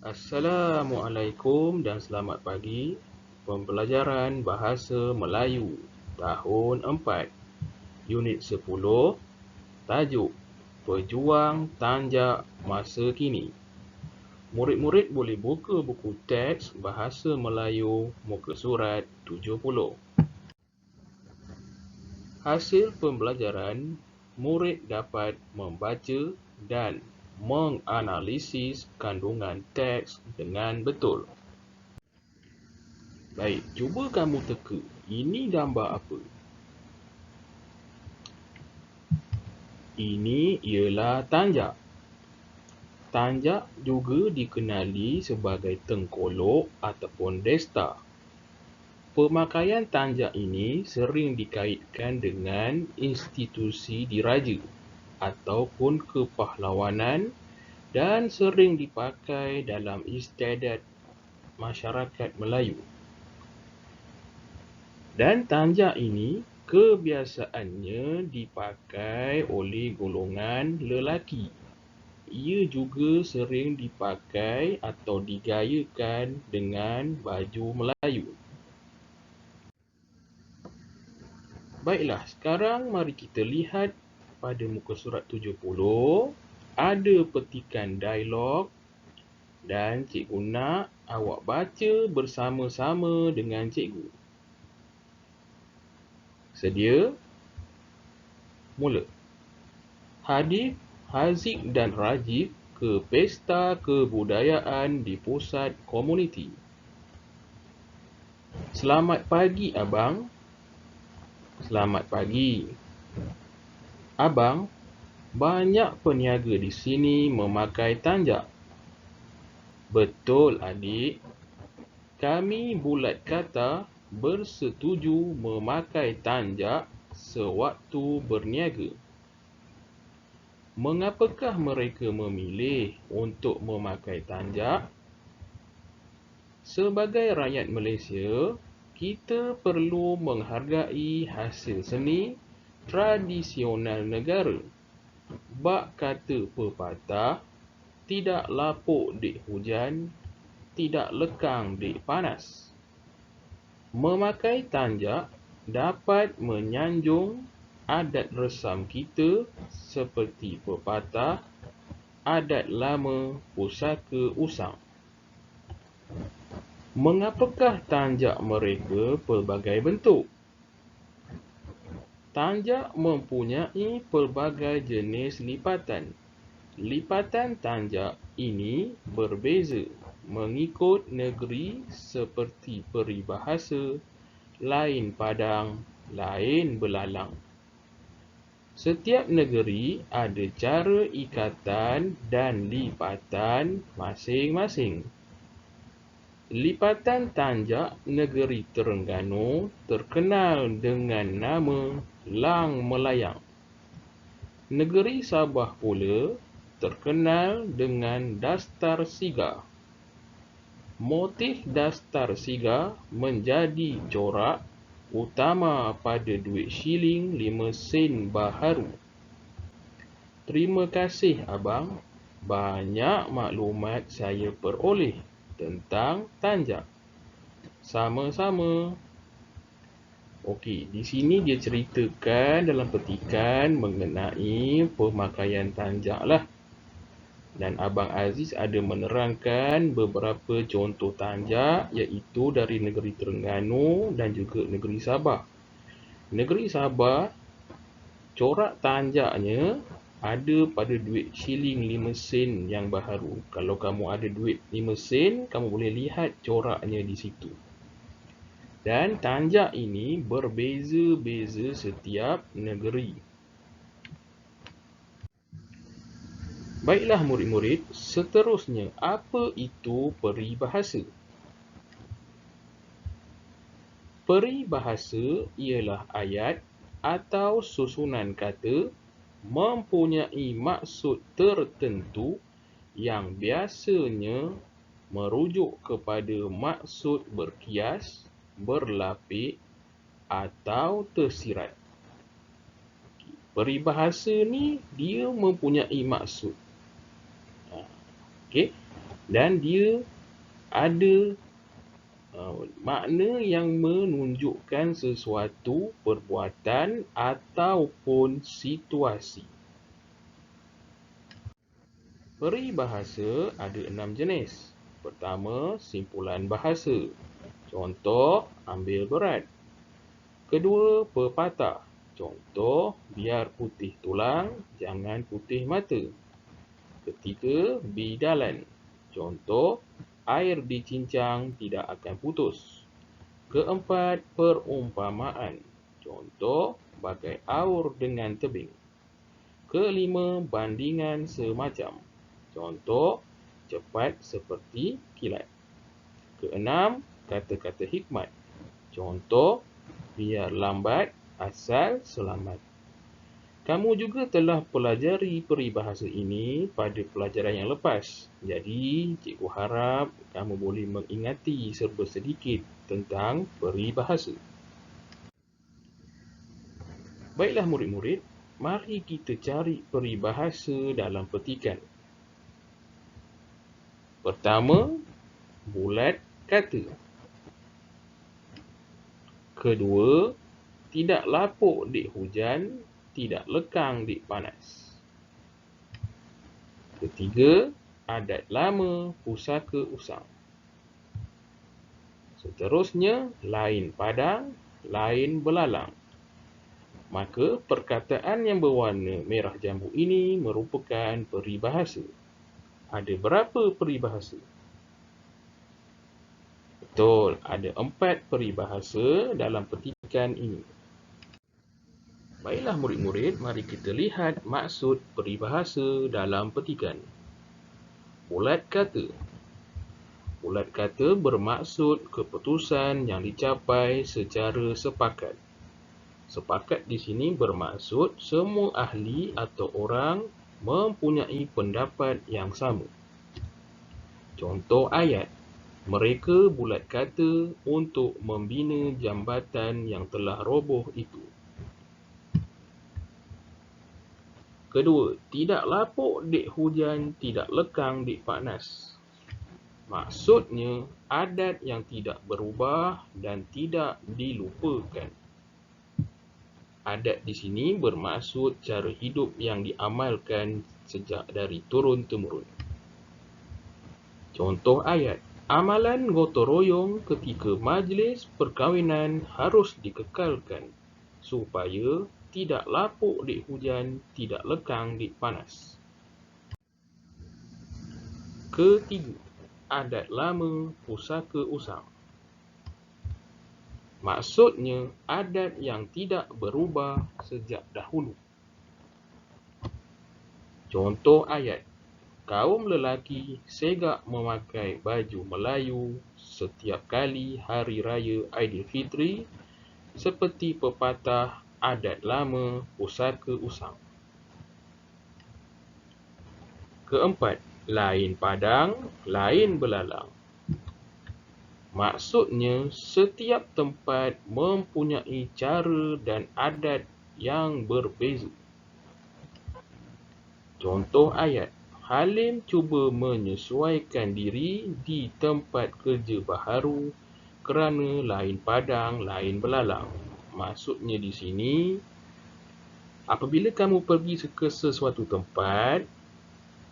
Assalamualaikum dan selamat pagi. Pembelajaran Bahasa Melayu Tahun 4 Unit 10 Tajuk Pejuang Tanjak Masa Kini. Murid-murid boleh buka buku teks Bahasa Melayu muka surat 70. Hasil pembelajaran, murid dapat membaca dan menganalisis kandungan teks dengan betul. Baik, cuba kamu teka. Ini gambar apa? Ini ialah tanjak. Tanjak juga dikenali sebagai tengkolok ataupun desta. Pemakaian tanjak ini sering dikaitkan dengan institusi diraja ataupun kepahlawanan dan sering dipakai dalam istiadat masyarakat Melayu. Dan tanjak ini kebiasaannya dipakai oleh golongan lelaki. Ia juga sering dipakai atau digayakan dengan baju Melayu. Baiklah, sekarang mari kita lihat pada muka surat 70. Ada petikan dialog dan cikgu nak awak baca bersama-sama dengan cikgu. Sedia? Mula. Hadif, Haziq dan Rajib ke pesta kebudayaan di pusat komuniti. Selamat pagi, abang. Selamat pagi. Abang, banyak peniaga di sini memakai tanjak. Betul, adik. Kami bulat kata bersetuju memakai tanjak sewaktu berniaga. Mengapakah mereka memilih untuk memakai tanjak? Sebagai rakyat Malaysia, kita perlu menghargai hasil seni tradisional negara. Bak kata pepatah, tidak lapuk dik hujan, tidak lekang dik panas. Memakai tanjak dapat menyanjung adat resam kita seperti pepatah, adat lama pusaka usang. Mengapakah tanjak mereka pelbagai bentuk? Tanjak mempunyai pelbagai jenis lipatan. Lipatan tanjak ini berbeza mengikut negeri seperti peribahasa, lain padang, lain belalang. Setiap negeri ada cara ikatan dan lipatan masing-masing. Lipatan tanjak negeri Terengganu terkenal dengan nama Lang Melayang. Negeri Sabah pula terkenal dengan dastar siga. Motif dastar siga menjadi corak utama pada duit shilling 5 sen baharu. Terima kasih abang. Banyak maklumat saya peroleh tentang tanjak. Sama-sama. Okey, di sini dia ceritakan dalam petikan mengenai pemakaian tanjak lah. Dan Abang Aziz ada menerangkan beberapa contoh tanjak iaitu dari negeri Terengganu dan juga negeri Sabah. Negeri Sabah, corak tanjaknya ada pada duit shilling 5 sen yang baharu. Kalau kamu ada duit 5 sen, kamu boleh lihat coraknya di situ. Dan tanjak ini berbeza-beza setiap negeri. Baiklah murid-murid, seterusnya, apa itu peribahasa? Peribahasa ialah ayat atau susunan kata mempunyai maksud tertentu yang biasanya merujuk kepada maksud berkias, berlapik atau tersirat. Peribahasa ni dia mempunyai maksud. Okey. dan dia ada makna yang menunjukkan sesuatu perbuatan ataupun situasi. Peribahasa ada 6 jenis. Pertama, simpulan bahasa. Contoh, ambil berat. Kedua, pepatah. Contoh, biar putih tulang, jangan putih mata. Ketiga, bidalan. Contoh, air dicincang tidak akan putus. Keempat, perumpamaan. Contoh, bagai aur dengan tebing. Kelima, bandingan semacam. Contoh, cepat seperti kilat. Keenam, kata-kata hikmat. Contoh, biar lambat asal selamat. Kamu juga telah pelajari peribahasa ini pada pelajaran yang lepas. Jadi, cikgu harap kamu boleh mengingati serba sedikit tentang peribahasa. Baiklah murid-murid, mari kita cari peribahasa dalam petikan. Pertama, bulat kata. Kedua, tidak lapuk dik hujan, tidak lekang dik panas. Ketiga, adat lama, pusaka usang. Seterusnya, lain padang, lain belalang. Maka perkataan yang berwarna merah jambu ini merupakan peribahasa. Ada berapa peribahasa? Betul, ada 4 peribahasa dalam petikan ini. Baiklah murid-murid, mari kita lihat maksud peribahasa dalam petikan. Bulat kata. Bulat kata bermaksud keputusan yang dicapai secara sepakat. Sepakat di sini bermaksud semua ahli atau orang mempunyai pendapat yang sama. Contoh ayat, mereka bulat kata untuk membina jambatan yang telah roboh itu. Kedua, tidak lapuk dik hujan, tidak lekang dik panas. Maksudnya, adat yang tidak berubah dan tidak dilupakan. Adat di sini bermaksud cara hidup yang diamalkan sejak dari turun-temurun. Contoh ayat, amalan gotong royong ketika majlis perkahwinan harus dikekalkan supaya tidak lapuk dik hujan, tidak lekang dik panas. Ketiga, adat lama, pusaka usang. Maksudnya, adat yang tidak berubah sejak dahulu. Contoh ayat, kaum lelaki segak memakai baju Melayu setiap kali Hari Raya Aidilfitri seperti pepatah adat lama, pusaka usang. Keempat, lain padang, lain belalang. Maksudnya, setiap tempat mempunyai cara dan adat yang berbeza. Contoh ayat, Halim cuba menyesuaikan diri di tempat kerja baharu kerana lain padang, lain belalang. Maksudnya di sini, apabila kamu pergi ke sesuatu tempat,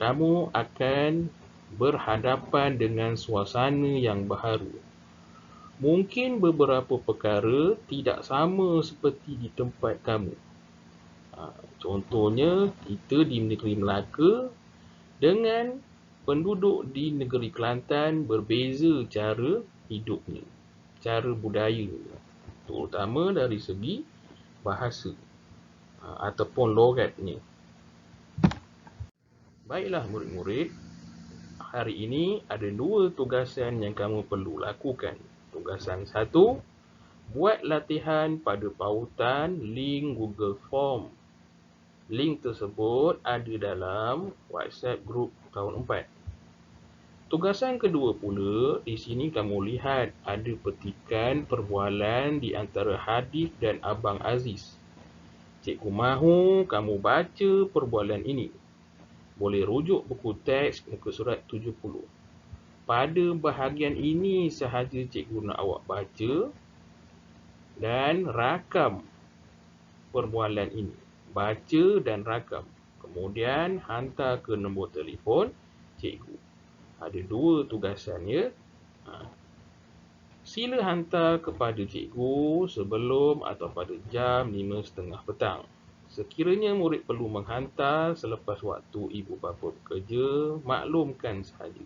kamu akan berhadapan dengan suasana yang baharu. Mungkin beberapa perkara tidak sama seperti di tempat kamu. Contohnya, kita di negeri Melaka dengan penduduk di negeri Kelantan berbeza cara hidupnya, cara budaya, terutama dari segi bahasa ataupun logatnya. Baiklah murid-murid, hari ini ada 2 tugasan yang kamu perlu lakukan. Tugasan 1, buat latihan pada pautan link Google Form. Link tersebut ada dalam WhatsApp group tahun 4. Tugasan kedua pula, di sini kamu lihat ada petikan perbualan di antara Hadif dan Abang Aziz. Cikgu mahu kamu baca perbualan ini. Boleh rujuk buku teks muka surat 70. pada bahagian ini sahaja cikgu nak awak baca dan rakam perbualan ini. Baca dan rakam. Kemudian hantar ke nombor telefon cikgu. Ada 2 tugasan ya. Sila hantar kepada cikgu sebelum atau pada jam 5.30 petang. Sekiranya murid perlu menghantar selepas waktu ibu bapa bekerja, maklumkan sahaja.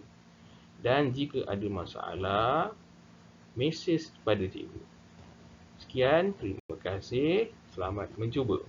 Dan jika ada masalah, mesej pada cikgu. Sekian, terima kasih. Selamat mencuba.